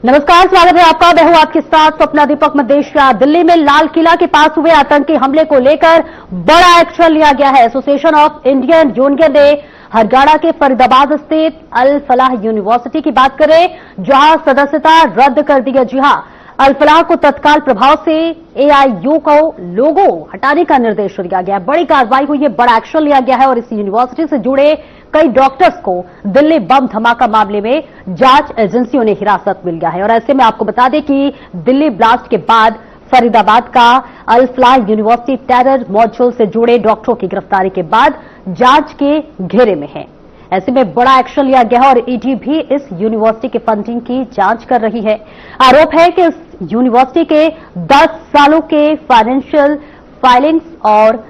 नमस्कार, स्वागत है आपका। मैं हूं आपके साथ स्वप्ना दीपक मदेशिया। दिल्ली में लाल किला के पास हुए आतंकी हमले को लेकर बड़ा एक्शन लिया गया है। एसोसिएशन ऑफ इंडियन यूनियन ने हरियाणा के फरीदाबाद स्थित अल फलाह यूनिवर्सिटी की बात करें, जहां सदस्यता रद्द कर दी है। जी हां, अल फलाह को तत्काल प्रभाव से एआईयू को लोगो हटाने का निर्देश दिया गया है। बड़ी कार्रवाई हुई है, बड़ा एक्शन लिया गया है और इस यूनिवर्सिटी से जुड़े कई डॉक्टर्स को दिल्ली बम धमाका मामले में जांच एजेंसियों ने हिरासत मिल गया है। और ऐसे में आपको बता दें कि दिल्ली ब्लास्ट के बाद फरीदाबाद का अल फलाह यूनिवर्सिटी टेरर मॉड्यूल से जुड़े डॉक्टरों की गिरफ्तारी के बाद जांच के घेरे में है। ऐसे में बड़ा एक्शन लिया गया है और ईडी भी इस यूनिवर्सिटी के फंडिंग की जांच कर रही है। आरोप है कि इस यूनिवर्सिटी के 10 सालों के फाइनेंशियल फाइलिंग्स और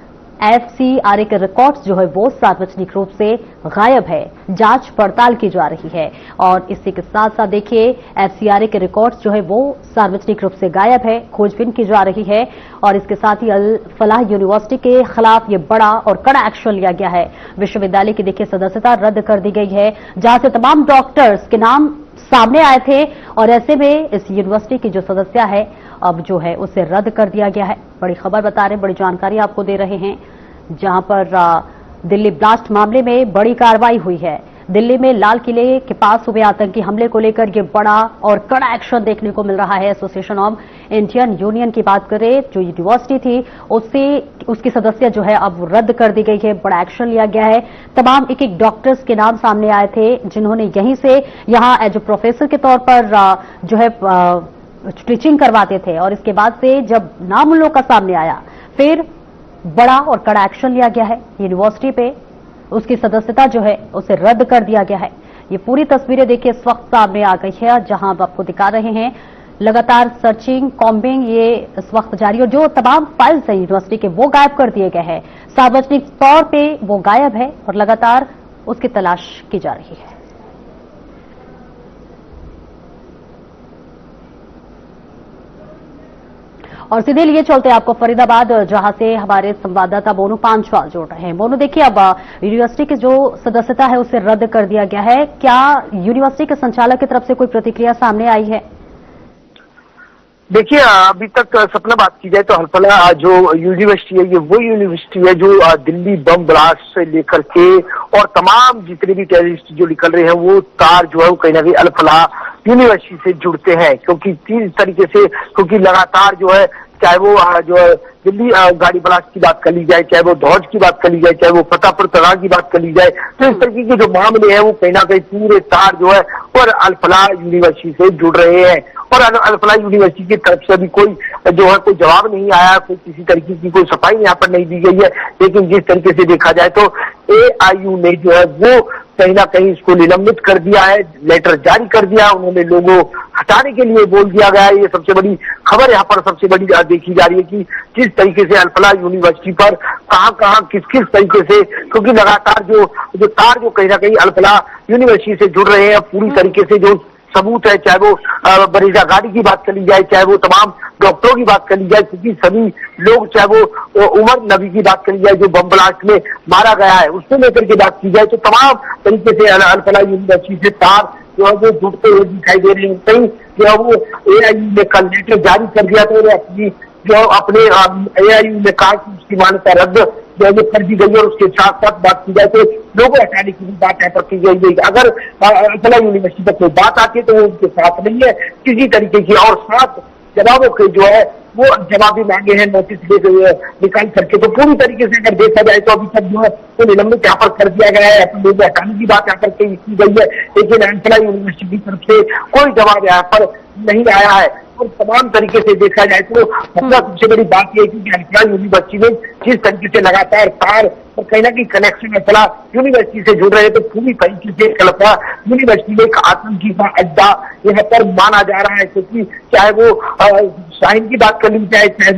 एफसीआरए के रिकॉर्ड्स जो है वो सार्वजनिक रूप से गायब है। जांच पड़ताल की जा रही है और इसी के साथ साथ देखिए, एफसीआरए के रिकॉर्ड्स जो है वो सार्वजनिक रूप से गायब है, खोजबीन की जा रही है। और इसके साथ ही अल फलाह यूनिवर्सिटी के खिलाफ ये बड़ा और कड़ा एक्शन लिया गया है। विश्वविद्यालय की देखिए सदस्यता रद्द कर दी गई है, जहां से तमाम डॉक्टर्स के नाम सामने आए थे और ऐसे में इस यूनिवर्सिटी की जो सदस्य है अब जो है उसे रद्द कर दिया गया है। बड़ी खबर बता रहे हैं, बड़ी जानकारी आपको दे रहे हैं, जहां पर दिल्ली ब्लास्ट मामले में बड़ी कार्रवाई हुई है। दिल्ली में लाल किले के पास हुए आतंकी हमले को लेकर ये बड़ा और कड़ा एक्शन देखने को मिल रहा है। एसोसिएशन ऑफ इंडियन यूनियन की बात करें, जो यूनिवर्सिटी थी उसकी सदस्य जो है अब रद्द कर दी गई है। बड़ा एक्शन लिया गया है। तमाम एक डॉक्टर्स के नाम सामने आए थे, जिन्होंने यहीं से यहां एज ए प्रोफेसर के तौर पर जो है टीचिंग करवाते थे। और इसके बाद से जब नाम उन लोग का सामने आया, फिर बड़ा और कड़ा एक्शन लिया गया है यूनिवर्सिटी पे। उसकी सदस्यता जो है उसे रद्द कर दिया गया है। ये पूरी तस्वीरें देखिए इस वक्त सामने आ गई है, जहां अब आपको दिखा रहे हैं। लगातार सर्चिंग, कॉम्बिंग ये इस वक्त जारी है। जो तमाम फाइल्स है यूनिवर्सिटी के वो गायब कर दिए गए हैं, सार्वजनिक तौर पे वो गायब है और लगातार उसकी तलाश की जा रही है। और सीधे लिए चलते आपको फरीदाबाद, जहां से हमारे संवाददाता मोनू पांचवाल जोड़ रहे हैं। मोनू, देखिए अब यूनिवर्सिटी की जो सदस्यता है उसे रद्द कर दिया गया है। क्या यूनिवर्सिटी के संचालक की तरफ से कोई प्रतिक्रिया सामने आई है? देखिए, अभी तक सपना बात की जाए तो अल फलाह जो यूनिवर्सिटी है, ये वो यूनिवर्सिटी है जो दिल्ली बम ब्लास्ट से लेकर के और तमाम जितने भी टेररिस्ट जो निकल रहे हैं वो तार जो है वो कहीं ना कहीं अल फलाह यूनिवर्सिटी से जुड़ते हैं। क्योंकि तीन तरीके से, क्योंकि लगातार जो है, चाहे वो जो है दिल्ली गाड़ी ब्लास्ट की बात कर ली जाए, चाहे वो धौज की बात कर ली जाए, चाहे वो फतेहपुर तरार की बात कर ली जाए, तो इस तरीके के जो मामले हैं वो कहीं ना कहीं पूरे तार जो है और अल फलाह यूनिवर्सिटी से जुड़ रहे हैं। और अल फलाह यूनिवर्सिटी की तरफ से अभी कोई जो है कोई जवाब नहीं आया, कोई किसी तरीके की कोई सफाई यहाँ पर नहीं दी गई है। लेकिन जिस तरीके से देखा जाए तो एआईयू ने जो है वो कहीं ना कहीं इसको निलंबित कर दिया है, लेटर जारी कर दिया, उन्होंने लोगों हटाने के लिए बोल दिया गया है। ये सबसे बड़ी खबर यहाँ पर सबसे बड़ी देखी जा रही है कि किस तरीके से अल फलाह यूनिवर्सिटी पर कहां किस तरीके से, क्योंकि लगातार जो तार जो कहीं ना कहीं अल फलाह यूनिवर्सिटी से जुड़ रहे हैं, पूरी तरीके से जो सबूत है, चाहे वो बरीजा गाड़ी की बात कर ली जाए, चाहे वो तमाम डॉक्टरों की बात कर ली जाए, क्योंकि सभी लोग, चाहे वो उमर नबी की बात कर ली जाए जो बम ब्लास्ट में मारा गया है, उसको लेकर के बात की जाए तो तमाम तरीके से अल फलाह यूनिवर्सिटी से तार जो है वो जुड़ते हुए दिखाई दे रहे हैं। कहीं जो है वो एआईयू ने कल लेटर जारी कर दिया था और अपने एआईयू ने कहा कि उसकी मान्यता रद्द जो है कर दी गई। और उसके साथ साथ बात की जाए तो लोगों हटाने की भी बात यहाँ पर की गई। अगर अल फलाह यूनिवर्सिटी पर कोई बात आती है तो वो उनके साथ नहीं है किसी तरीके की। और 7 जवाबों के जो है वो जवाब भी मांगे हैं नोटिस निकाल करके। तो पूरी तरीके से अगर देखा जाए तो अभी तक जो है वो निलंबित यहाँ पर कर दिया गया है, अपने लोगों हटाने की बात यहाँ पर की गई है। लेकिन अल फलाह यूनिवर्सिटी की तरफ से कोई जवाब यहाँ पर नहीं आया है। और तमाम तरीके से देखा जाए तो सबसे बड़ी बात यह है कि अल फलाह यूनिवर्सिटी में जिस तरीके से लगातार तार और कहीं ना कहीं कनेक्शन अल फलाह यूनिवर्सिटी से जुड़ रहे हैं, तो पूरी तरीके से अल फलाह यूनिवर्सिटी में एक आतंकी का अड्डा यहाँ पर माना जा रहा है। क्योंकि चाहे वो शाहीन की बात कर ली जाए, चाहे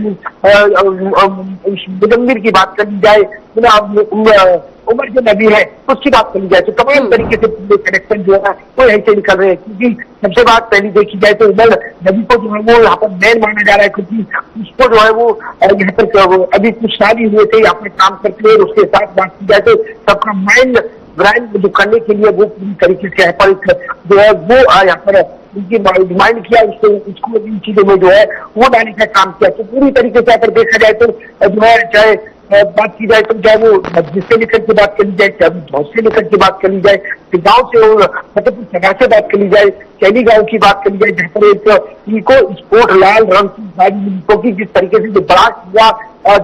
मुजम्मिर की बात कर ली जाए, उमर जो नबी है उसकी बात कर ली जाए, तो तमाम तरीके से पूरे कनेक्शन जो है वो यहीं से निकल रहे हैं। क्योंकि सबसे बात पहली देखी जाए तो उमर नबी को जो है वो यहाँ पर मैन माना जा रहा है, क्योंकि उसको जो है वो यहाँ पर अभी कुछ साल ही हुए थे यहाँ पर काम करते हुए। उसके साथ बात की जाए तो सबका माइंड ग्राइंड जो करने के लिए वो पूरी तरीके से यहाँ पर जो है वो यहाँ पर उनकी डिमांड किया, उसको इन चीजों में जो है वो डालने का काम किया। तो पूरी तरीके से अगर देखा जाए तो जो है, चाहे बात की जाए तो चाहे वो मस्जिद से लेकर के बात करी जाए, चाहे धौस से लेकर के बात करी जाए, गाँव से मतलब सभा से बात करी जाए, चैनी गांव की बात करी जाए, जहाँ पर एक इको स्पोर्ट लाल रंग की गाड़ी मिली, क्योंकि जिस तरीके से जो ब्लास्ट हुआ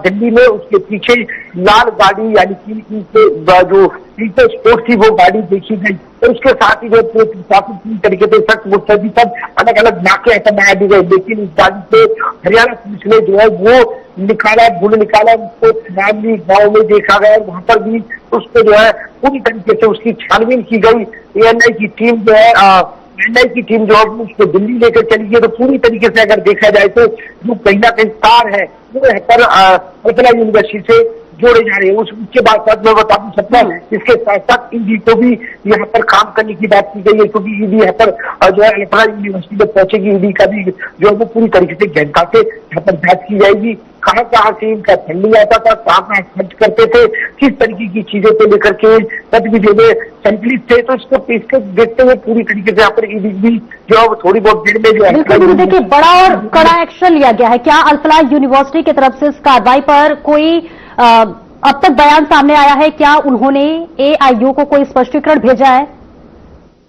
दिल्ली में, उसके पीछे लाल गाड़ी यानी कि जो इको स्पोर्ट थी वो गाड़ी देखी गई। तो उसके साथ ही जो पूरी तरीके से सख्त मुस्तैदी सब अलग अलग नाके ऐसा बना दी गए, लेकिन इस गाड़ी से हरियाणा पुलिस ने जो है वो निकाला, ढूंढ निकाला, उसको नामली गाँव में देखा गया, वहां पर भी उसको जो है पूरी तरीके से उसकी छानबीन की गई। एएनआई की टीम जो है एनआई की टीम जो है उसको दिल्ली लेकर चली गई। तो पूरी तरीके से अगर देखा जाए तो जो कहीं ना कहीं तार है वो यहाँ पर अल्पना यूनिवर्सिटी से जोड़े जा रहे हैं। उसके बाद साथ मैं बता दूं सकता हूँ, इसके साथ साथ ईडी को भी यहाँ पर काम करने की बात की गई है, क्योंकि ईडी यहाँ पर जो है अल्पना यूनिवर्सिटी में पहुंचेगी। ईडी का भी जो है वो पूरी तरीके से गहनता से यहाँ पर जांच की जाएगी, कहाँ कहाँ से इनका फंडिंग आता था, कहाँ कहाँ खर्च करते थे, किस तरीके की चीजों को लेकर के गतिविधियों में संकलित थे। तो इसको देखते हुए पूरी तरीके से यहाँ पर ईडी भी जो है थोड़ी बहुत देर में जो है बिल्कुल देखिए बड़ा और कड़ा एक्शन लिया गया है। क्या अल्पना यूनिवर्सिटी की तरफ से इस कार्रवाई पर कोई अब तक बयान सामने आया है? क्या उन्होंने एआईयू को कोई स्पष्टीकरण भेजा है?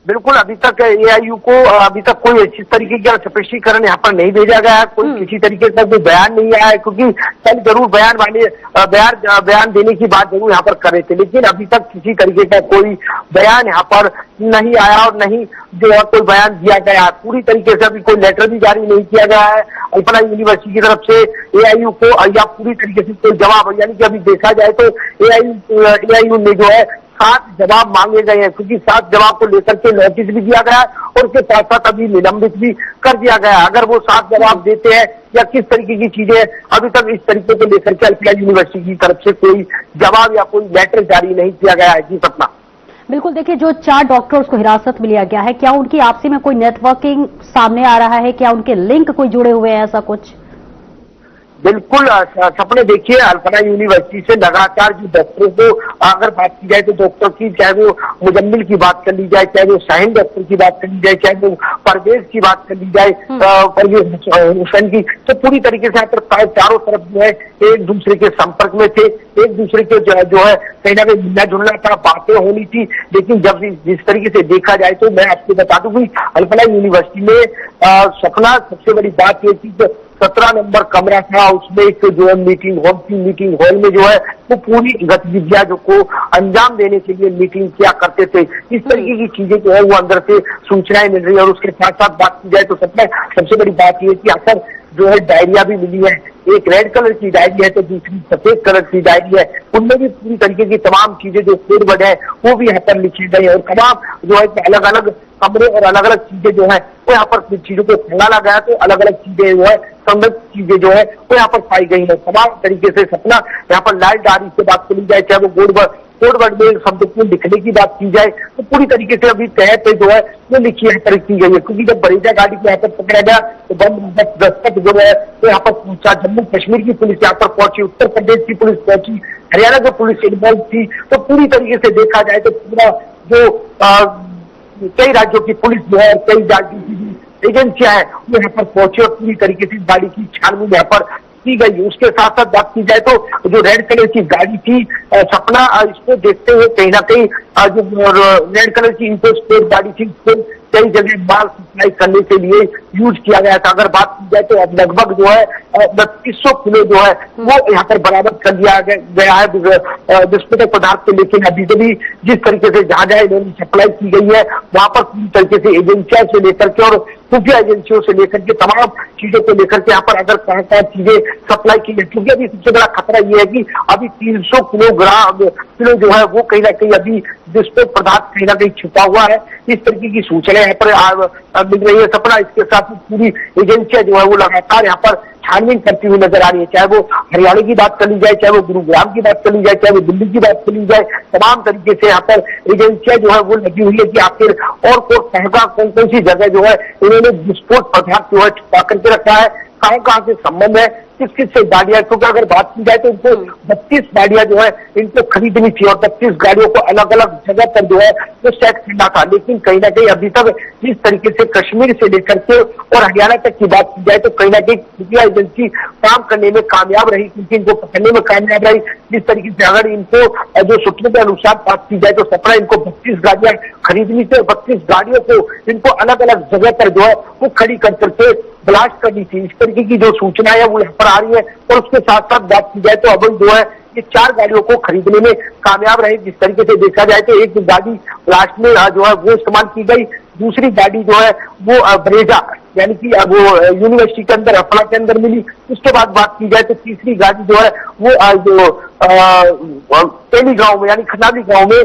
बिल्कुल, अभी तक एआईयू को अभी तक कोई इस तरीके का स्पष्टीकरण यहाँ पर नहीं भेजा गया है, कोई किसी तरीके का कोई बयान नहीं आया है, क्योंकि कल जरूर बयान देने की बात जरूर यहाँ पर कर रहे थे, लेकिन अभी तक किसी तरीके का कोई बयान यहाँ पर नहीं आया और नहीं जो है कोई बयान दिया गया है। पूरी तरीके से अभी कोई लेटर भी जारी नहीं किया गया है अल्पना यूनिवर्सिटी की तरफ से एआईयू को, या पूरी तरीके से कोई जवाब, यानी कि अभी देखा जाए तो एआईयू ने जो है 7 जवाब मांगे गए हैं, क्योंकि 7 जवाब को लेकर के नोटिस भी दिया गया है और उसके साथ साथ अभी निलंबित भी कर दिया गया है। अगर वो 7 जवाब देते हैं या किस तरीके की चीजें, अभी तक इस तरीके को लेकर के अल्पना यूनिवर्सिटी की तरफ से कोई जवाब या कोई लेटर जारी नहीं किया गया है। जी सपना। बिल्कुल देखिए, जो 4 डॉक्टर्स को हिरासत में लिया गया है, क्या उनकी आपसी में कोई नेटवर्किंग सामने आ रहा है? क्या उनके लिंक कोई जुड़े हुए हैं, ऐसा कुछ? बिल्कुल सपने, देखिए अल्पना यूनिवर्सिटी से लगातार जो डॉक्टरों को अगर बात की जाए तो डॉक्टर की, चाहे वो मुजम्मिल की बात कर ली जाए, चाहे वो शाहीन डॉक्टर की बात कर ली जाए, चाहे वो परवेज की बात कर ली जाए, परवेज हुसैन की, तो पूरी तरीके से यहाँ पर चारों तरफ जो है एक दूसरे के संपर्क में थे, एक दूसरे के जो है कहीं ना कहीं मिलना जुलना था, बातें होनी थी। लेकिन जब जिस तरीके से देखा जाए तो मैं आपको बता दूं कि अल्पना यूनिवर्सिटी में सपना सबसे बड़ी बात ये थी, 17 नंबर कमरा था, उसमें एक जो है मीटिंग हॉल थी, मीटिंग हॉल में जो है वो पूरी गतिविधियां जो को अंजाम देने के लिए मीटिंग किया करते थे। इस तरीके की चीजें जो है वो अंदर से सूचनाएं मिल रही है। और उसके साथ साथ बात की जाए तो सबसे बड़ी बात यह कि आखिर जो है डायरिया भी मिली है, एक रेड कलर की डायरी है तो दूसरी सफेद कलर की डायरी है, उनमें भी पूरी तरीके की तमाम चीजें जो कोडवर्ड है वो भी यहाँ पर लिखी गई है। और तमाम जो है अलग अलग कमरे और अलग अलग चीजें जो है वो यहाँ पर चीजों को खंगाला गया, तो अलग अलग चीजें जो है संबंधित चीजें जो है वो यहाँ पर पाई गई है। तमाम तरीके से सपना यहाँ पर लाल डायरी से बात करी जाए, चाहे वो कोडवर्ड में शब्द को लिखने की बात की जाए, तो पूरी तरीके से अभी तय पे जो है वो लिखी यहाँ पर की गई है। क्योंकि जब बरेजा गाड़ी को यहाँ पर पकड़ा गया तो बम दस्तक जो है तो यहाँ पर पहुंचा, जम्मू कश्मीर की पुलिस यहाँ पर पहुंची, उत्तर प्रदेश की पुलिस पहुंची, हरियाणा की पुलिस इन्वॉल्व थी। तो पूरी तरीके से देखा जाए तो पूरा जो कई राज्यों की पुलिस जो है, कई राज्यों की एजेंसियां हैं वो यहाँ पर पहुंची और पूरी तरीके से गाड़ी की छानबीन यहाँ पर की गई। उसके साथ साथ बात की जाए तो जो रेड कलर की गाड़ी थी सपना, इसको देखते हुए कहीं ना कहीं जो रेड कलर की इंपोर्ट गाड़ी थी उसको कई जगह माल सप्लाई करने के लिए यूज किया गया था। अगर बात की जाए तो अब लगभग जो है 3200 किलो जो है वो यहाँ पर बरामद कर दिया गया है विस्फोटक पदार्थ को। लेकिन अभी भी जिस तरीके से जहां जहां इन्होंने सप्लाई की गई है वहां पर पूरी तरीके से एजेंसियों से लेकर के और खुफिया एजेंसियों से लेकर के तमाम चीजों को लेकर के यहाँ पर अगर कहाँ चीजें सप्लाई की गई, क्योंकि अभी सबसे बड़ा खतरा ये है कि अभी 300 किलो जो है वो कहीं ना कहीं अभी विस्फोटक पदार्थ कहीं ना कहीं छिपा हुआ है। इस तरीके की सूचना यहाँ पर मिल रही है। सपना, इसके साथ पूरी एजेंसियां जो है वो लगातार यहाँ पर छानबीन करती हुई नजर आ रही है, चाहे वो हरियाणा की बात कर ली जाए, चाहे वो गुरुग्राम की बात कर ली जाए, चाहे वो दिल्ली की बात कर ली जाए, तमाम तरीके से यहाँ पर एजेंसियां जो है वो लगी हुई है कि आखिर और कौन सी जगह जो है इन्होंने विस्फोट पदार्थ जो है छुपा करके रखा है, कहां से संबंध है, किस किस से गाड़ियां, क्योंकि अगर बात की जाए तो इनको 32 गाड़ियां जो है इनको खरीदनी थी और 32 गाड़ियों को अलग अलग जगह पर जो है वो सेट करना था। लेकिन कहीं ना कहीं अभी तक जिस तरीके से कश्मीर से लेकर के और हरियाणा तक की बात की जाए तो कहीं ना कहीं खुफिया एजेंसी काम करने में कामयाब रही, क्योंकि इनको पकड़ने में कामयाब रही। जिस तरीके से अगर इनको जो सूत्रों के अनुसार बात की जाए तो सपना इनको 32 गाड़ियां खरीदनी थी और 32 गाड़ियों को इनको अलग अलग जगह पर जो है वो खड़ी कर करके ब्लास्ट करनी थी। इस तरीके की जो सूचना है वो यहाँ पर आ रही है। और उसके साथ साथ बात की जाए तो अब जो है ये 4 गाड़ियों को खरीदने में कामयाब रहे। जिस तरीके से देखा जाए तो एक गाड़ी ब्लास्ट में जो है वो इस्तेमाल की गई, दूसरी गाड़ी जो है वो ब्रेजा यानी कि वो यूनिवर्सिटी के अंदर अफला के अंदर मिली। उसके बाद बात की जाए तो तीसरी गाड़ी जो है वो जो तेली गांव में यानी खनाली गांव में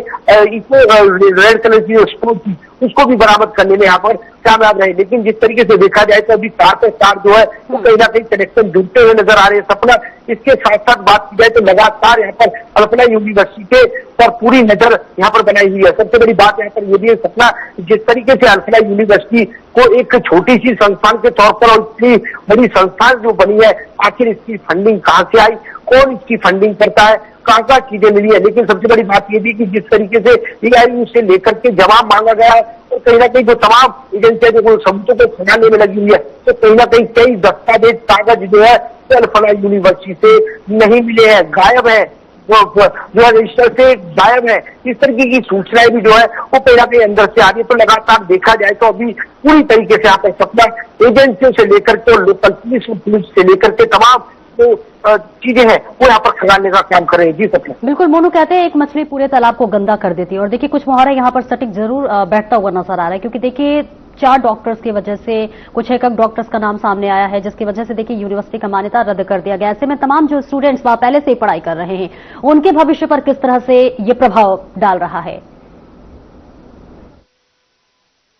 इसमें रेड कलर की स्टोव थी उसको भी बरामद करने में यहाँ पर कामयाब रहे। लेकिन जिस तरीके से देखा जाए तो अभी तार पे तार जो है वो कहीं ना कहीं कनेक्शन जुड़ते हुए नजर आ रहे हैं सपना। इसके साथ साथ बात की जाए तो लगातार यहाँ पर अल्पना यूनिवर्सिटी के पर पूरी नजर यहाँ पर बनाई हुई है। सबसे बड़ी बात यहाँ पर ये भी है सपना, जिस तरीके से अल्पना यूनिवर्सिटी को एक छोटी सी संस्थान के तौर पर और इतनी बड़ी संस्थान जो बनी है, आखिर इसकी फंडिंग कहाँ से आई, कौन इसकी फंडिंग करता है, कहाँ चीजें मिली है। लेकिन सबसे बड़ी बात यह भी कि जिस तरीके से AIU से लेकर के जवाब मांगा गया है तो कहीं ना कहीं जो तमाम एजेंसियां जो सबूतों को खंगालने में लगी हुई है तो कहीं ना कहीं कई दस्तावेज कागज जो है अल्पना यूनिवर्सिटी से नहीं मिले हैं, गायब है, वो जो है रजिस्टर से गायब है। इस तरीके की सूचनाएं भी जो है वो कहीं ना कहीं अंदर से आ रही है। तो लगातार देखा जाए तो अभी पूरी तरीके से यहाँ पर सपना एजेंसियों से लेकर के और लोकल पुलिस से लेकर के तमाम जो चीजें हैं वो यहाँ पर खंगालने का काम कर रहे हैं। जी सपना। बिल्कुल मोनू, कहते हैं एक मछली पूरे तालाब को गंदा कर देती है और देखिए कुछ मुहावरा यहाँ पर सटीक जरूर बैठता हुआ नजर आ रहा है, क्योंकि देखिए 4 डॉक्टर्स की वजह से कुछ एक डॉक्टर्स का नाम सामने आया है जिसकी वजह से देखिए यूनिवर्सिटी का मान्यता रद्द कर दिया गया। ऐसे में तमाम जो स्टूडेंट्स वहां पहले से ही पढ़ाई कर रहे हैं उनके भविष्य पर किस तरह से ये प्रभाव डाल रहा है?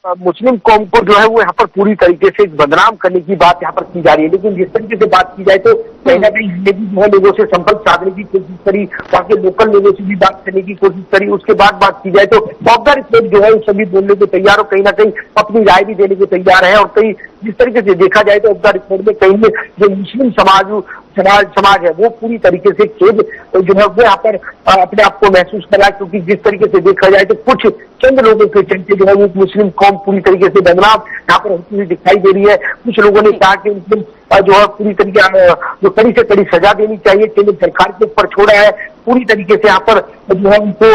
मुस्लिम कौम को जो है वो यहाँ पर पूरी तरीके से बदनाम करने की बात यहाँ पर की जा रही है। लेकिन जिस तरीके से बात की जाए तो कहीं ना कहीं हमने भी जो है लोगों से संपर्क साधने की कोशिश करी, वहाँ के लोकल लोगों से भी बात करने की कोशिश करी। उसके बाद बात की जाए तो बॉब्दर रिपोर्ट जो है वो सभी बोलने को तैयार हो, कहीं ना कहीं अपनी राय भी देने को तैयार है। और कहीं जिस तरीके से देखा जाए तो बॉब्दर रिपोर्ट में कहीं जो मुस्लिम समाज है वो पूरी तरीके से खेद जो है वो यहाँ पर अपने आप को महसूस करा, क्योंकि जिस तरीके से देखा जाए तो कुछ चंद लोगों के चलते जो है वो मुस्लिम कौम पूरी तरीके से बदनाम यहाँ पर होती हुई दिखाई दे रही है। कुछ लोगों ने कहा कि मुस्लिम जो है पूरी तरीके जो कड़ी से कड़ी सजा देनी चाहिए, केंद्र सरकार के ऊपर छोड़ा है पूरी तरीके से यहाँ पर जो है उनको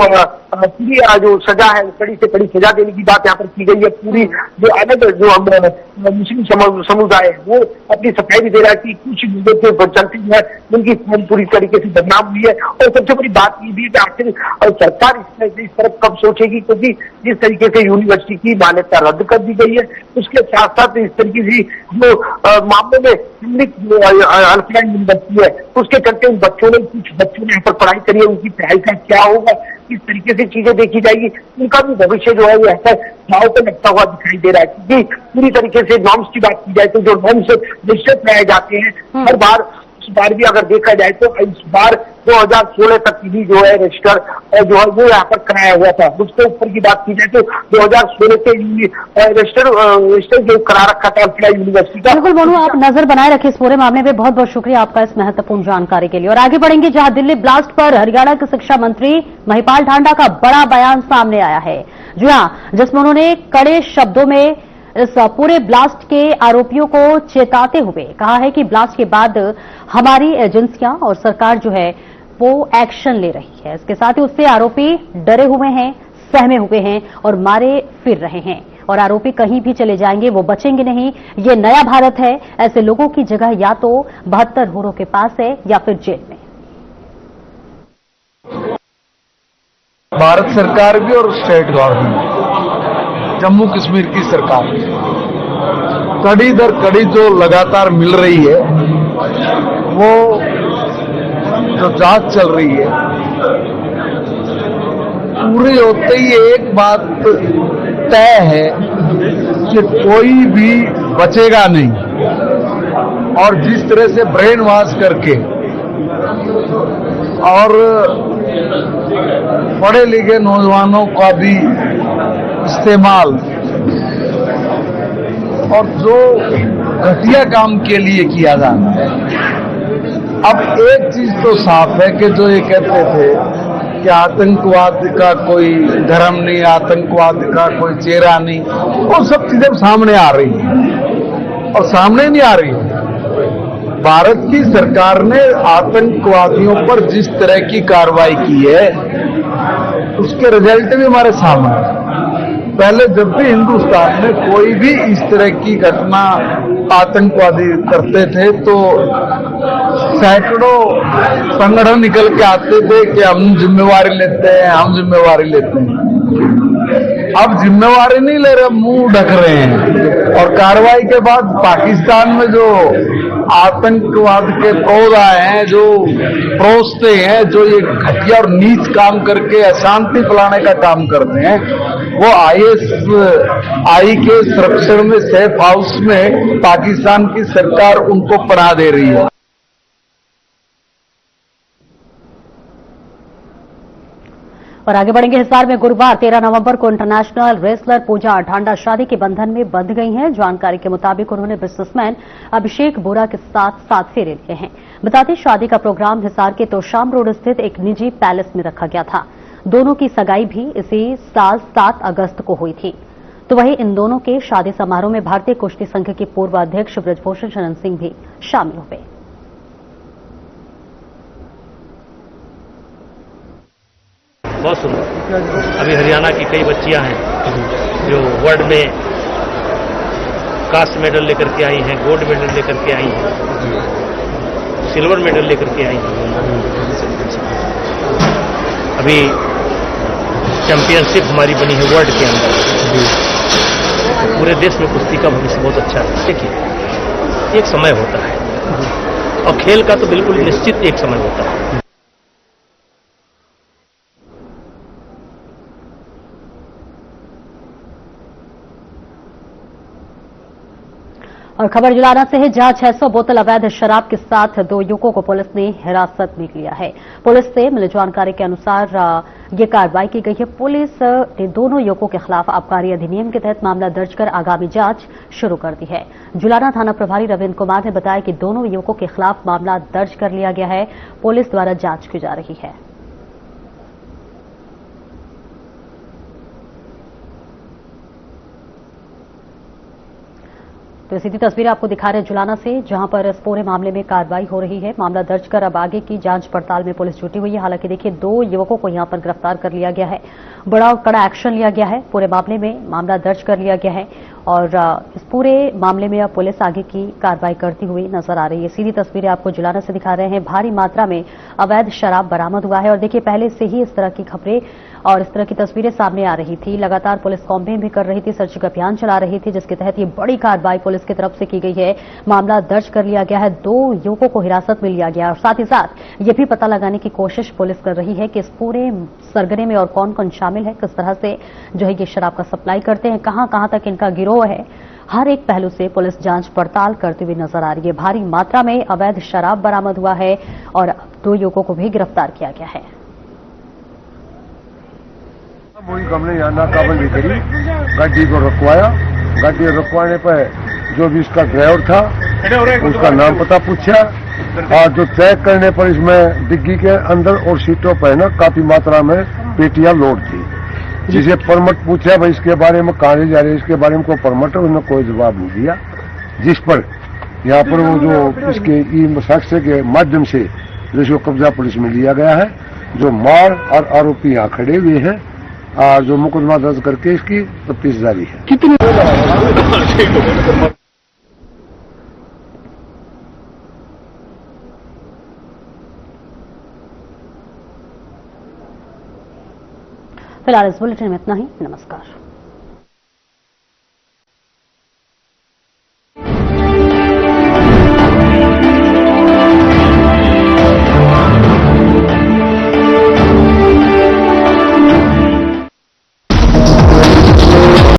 पूरी जो सजा है कड़ी से कड़ी सजा देने की बात यहाँ पर की गई है। पूरी जो अलग जो मुस्लिम समुदाय है वो अपनी सफाई भी दे रहा है कि कुछ लोगों के चलते जो है उनकी कौम पूरी तरीके से बदनाम हुई है। और सबसे बड़ी बात ये भी है कि आखिर सरकार इस तरफ कब सोचेगी, क्योंकि जिस तरीके से यूनिवर्सिटी की मान्यता रद्द कर दी गई है उसके साथ साथ इस तरीके से जो मामले में अल्पना यूनिवर्सिटी है उसके चलते उन बच्चों ने कुछ बच्चों ने यहाँ पर पढ़ाई करी है, उनकी पढ़ाई का क्या होगा, किस तरीके से चीजें देखी जाएगी, उनका भी भविष्य जो है वो ऐसा दाव पे लगता हुआ दिखाई दे रहा है। क्योंकि पूरी तरीके से नॉर्म्स की बात की जाए तो जो नॉर्म्स निश्चित कराए जाते हैं हर बार, इस बार भी अगर देखा जाए तो इस बार 2016 तक की भी जो है रजिस्टर जो है वो यहाँ पर कराया हुआ था। उसके ऊपर की बात की जाए तो 2016 के रजिस्टर जो करा रखा था यूनिवर्सिटी का। बिल्कुल मोनू, आप नजर बनाए रखे इस पूरे मामले में। बहुत बहुत शुक्रिया आपका इस महत्वपूर्ण जानकारी के लिए। और आगे बढ़ेंगे जहां दिल्ली ब्लास्ट पर हरियाणा के शिक्षा मंत्री महिपाल ढांडा का बड़ा बयान सामने आया है। जी हाँ, जिसमें उन्होंने कड़े शब्दों में इस पूरे ब्लास्ट के आरोपियों को चेताते हुए कहा है कि ब्लास्ट के बाद हमारी एजेंसियां और सरकार जो है वो एक्शन ले रही है। इसके साथ ही उससे आरोपी डरे हुए हैं, सहमे हुए हैं और मारे फिर रहे हैं और आरोपी कहीं भी चले जाएंगे वो बचेंगे नहीं। ये नया भारत है, ऐसे लोगों की जगह या तो 72 होरों के पास है या फिर जेल में। भारत सरकार भी और स्टेट गवर्नमेंट, जम्मू कश्मीर की सरकार कड़ी दर कड़ी जो लगातार मिल रही है, वो जो जांच चल रही है पूरी होते ही एक बात तय है कि कोई भी बचेगा नहीं। और जिस तरह से ब्रेन वॉश करके और पढ़े लिखे नौजवानों का भी इस्तेमाल और जो घटिया काम के लिए किया जाना है। अब एक चीज तो साफ है कि जो ये कहते थे कि आतंकवाद का कोई धर्म नहीं, आतंकवाद का कोई चेहरा नहीं, वो सब चीजें सामने आ रही हैं और सामने नहीं आ रही है। भारत की सरकार ने आतंकवादियों पर जिस तरह की कार्रवाई की है उसके रिजल्ट भी हमारे सामने हैं। पहले जब भी हिंदुस्तान में कोई भी इस तरह की घटना आतंकवादी करते थे तो सैकड़ों संगठन निकल के आते थे कि हम जिम्मेवारी लेते हैं, हम जिम्मेवारी लेते हैं। अब जिम्मेवारी नहीं ले रहे, मुंह ढक रहे हैं। और कार्रवाई के बाद पाकिस्तान में जो आतंकवाद के पौधा हैं, जो प्रोसते हैं, जो ये घटिया और नीच काम करके अशांति फैलाने का काम करते हैं, वो ISI के संरक्षण में सेफ हाउस में पाकिस्तान की सरकार उनको पनाह दे रही है। और आगे बढ़ेंगे। हिसार में गुरुवार 13 नवंबर को इंटरनेशनल रेसलर पूजा ढांडा शादी के बंधन में बंध गई हैं। जानकारी के मुताबिक उन्होंने बिजनेसमैन अभिषेक बोरा के साथ 7 फेरे लिए हैं। बताते शादी का प्रोग्राम हिसार के तोशाम रोड स्थित एक निजी पैलेस में रखा गया था। दोनों की सगाई भी इसी साल 7 अगस्त को हुई थी। तो वहीं इन दोनों के शादी समारोह में भारतीय कुश्ती संघ के पूर्व अध्यक्ष ब्रजभूषण शरण सिंह भी शामिल हुए। बहुत सुंदर। अभी हरियाणा की कई बच्चियां हैं जो वर्ल्ड में कास्ट मेडल लेकर के आई हैं, गोल्ड मेडल लेकर के आई हैं, सिल्वर मेडल लेकर के आई हैं। अभी चैंपियनशिप हमारी बनी है वर्ल्ड के अंदर। पूरे देश में कुश्ती का भविष्य बहुत अच्छा है। देखिए, एक समय होता है और खेल का तो बिल्कुल निश्चित एक समय होता है। और खबर जुलाना से है, जहां 600 बोतल अवैध शराब के साथ 2 युवकों को पुलिस ने हिरासत में लिया है। पुलिस से मिली जानकारी के अनुसार ये कार्रवाई की गई है। पुलिस ने दोनों युवकों के खिलाफ आबकारी अधिनियम के तहत मामला दर्ज कर आगामी जांच शुरू कर दी है। जुलाना थाना प्रभारी रविंद्र कुमार ने बताया कि दोनों युवकों के खिलाफ मामला दर्ज कर लिया गया है। पुलिस द्वारा जांच की जा रही है। तो सीधी तस्वीर आपको दिखा रहे हैं जुलाना से, जहां पर इस पूरे मामले में कार्रवाई हो रही है। मामला दर्ज कर अब आगे की जांच पड़ताल में पुलिस जुटी हुई है। हालांकि देखिए, 2 युवकों को यहां पर गिरफ्तार कर लिया गया है। बड़ा और कड़ा एक्शन लिया गया है। पूरे मामले में मामला दर्ज कर लिया गया है और इस पूरे मामले में अब पुलिस आगे की कार्रवाई करती हुई नजर आ रही है। सीधी तस्वीरें आपको जुलाना से दिखा रहे हैं। भारी मात्रा में अवैध शराब बरामद हुआ है और देखिए, पहले से ही इस तरह की खबरें और इस तरह की तस्वीरें सामने आ रही थी। लगातार पुलिस कॉम्बिंग भी कर रही थी, सर्चिंग अभियान चला रही थी, जिसके तहत ये बड़ी कार्रवाई पुलिस की तरफ से की गई है। मामला दर्ज कर लिया गया है। 2 युवकों को हिरासत में लिया गया और साथ ही साथ ये भी पता लगाने की कोशिश पुलिस कर रही है कि इस पूरे सरगने में और कौन कौन शामिल है, किस तरह से जो है ये शराब का सप्लाई करते हैं, कहां तक इनका गिरोह है। हर एक पहलू से पुलिस जांच पड़ताल करती हुई नजर आ रही है। भारी मात्रा में अवैध शराब बरामद हुआ है और 2 युवकों को भी गिरफ्तार किया गया है। हमने यहाँ नाकाबंदी करी, गाड़ी को रुकवाया। गाड़ी रुकवाने पर जो भी इसका ड्राइवर था उसका नाम पता पूछा और जो चेक करने पर इसमें डिग्गी के अंदर और सीटों पर ना काफी मात्रा में पेटियां लोड थी। जिसे परमिट पूछा, भाई इसके बारे में कहाँ जा रहे, इसके बारे में कोई परमिट है, उन्होंने कोई जवाब नहीं दिया। जिस पर यहाँ पर वो जो इसके शख्स के माध्यम से जिसको कब्जा पुलिस में लिया गया है, जो मार और आरोपी यहाँ खड़े हुए हैं और जो मुकदमा दर्ज करके इसकी तफ्तीश जारी है। कितनी फिलहाल इस बुलेटिन में इतना ही। नमस्कार।